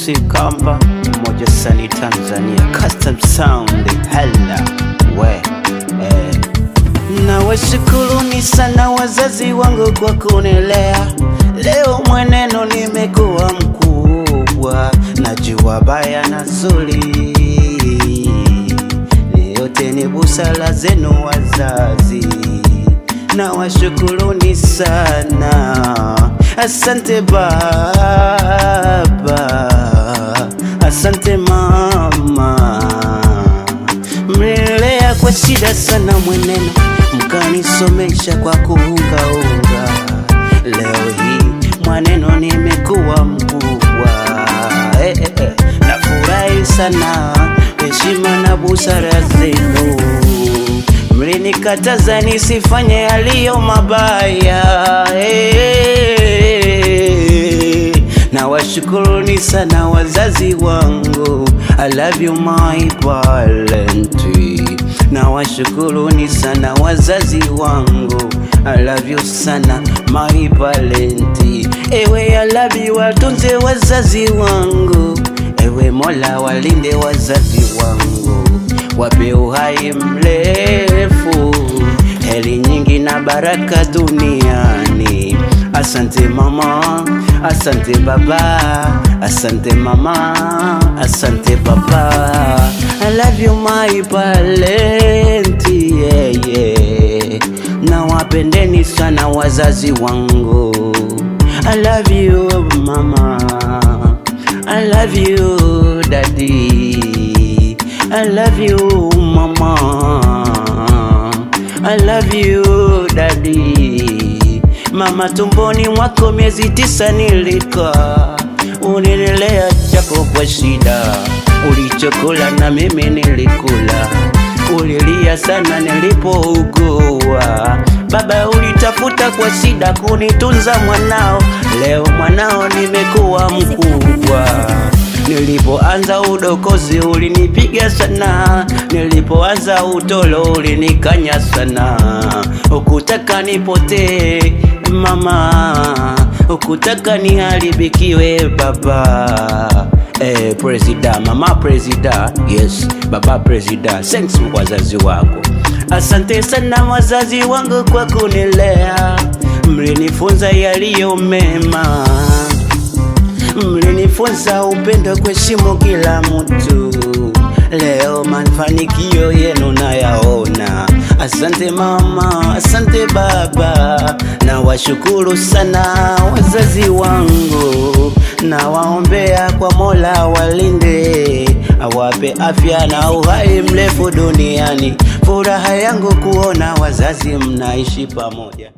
MC Kamba, Moja Sani Tanzania, Custom Sound, hala we na washukuruni sana wazazi wangu kwa kunilea. Leo mweneno nimekuwa mkubwa, najua baya na zuri, yote ni busara zenu wazazi, na washukuruni sana. Asante baba, asante mama, mlilea kwa shida sana mweneno, mkanisomesha kwa kuungaunga. Leo hii mwaneno nimekuwa mkubwa, nafurahi sana, heshima na busara zenu. Mlinikataza nisifanye yaliyo mabaya, na washukuruni sana wazazi wangu. I love you my parents. Na washukuruni sana wazazi wangu. I love you sana my parents. Ewe I love you, watunze wazazi wangu. Ewe Mola walinde wazazi wangu, wape uhai mrefu, heri nyingi na baraka duniani. Asante mama, asante baba, asante mama, asante baba. I love you my parents, yeah. Na wapendeni sana wazazi wangu. I love you mama, I love you daddy, I love you mama, I love you daddy. Mama, tumboni mwako miezi 9 nilikaa, unilelea japo kwa shida, ulichokula na mimi nilikula, ulilia sana nilipougua. Baba, ulitafuta kwa shida kunitunza mwanao. Leo mwanao nimekuwa mkubwa. Nilipoanza udokozi ulinipiga sana, nilipoanza utolo ulinikanya sana. Ukutaka nipotee mama, ukutaka niharibikiwe baba. President, mama president, yes, baba president. Thanks wazazi wako. Asante sana wazazi wangu kwa kunilea, mlinifunza yaliyo mema, mlinifunza upendo, kuheshimu kila mtu. Leo mafanikio yenu nayaona. Asante mama, asante baba, na washukuru sana wazazi wangu. Na waombea kwa Mola walinde, awape afya na uhai mrefu duniani. Furaha yangu kuona wazazi mnaishi pamoja.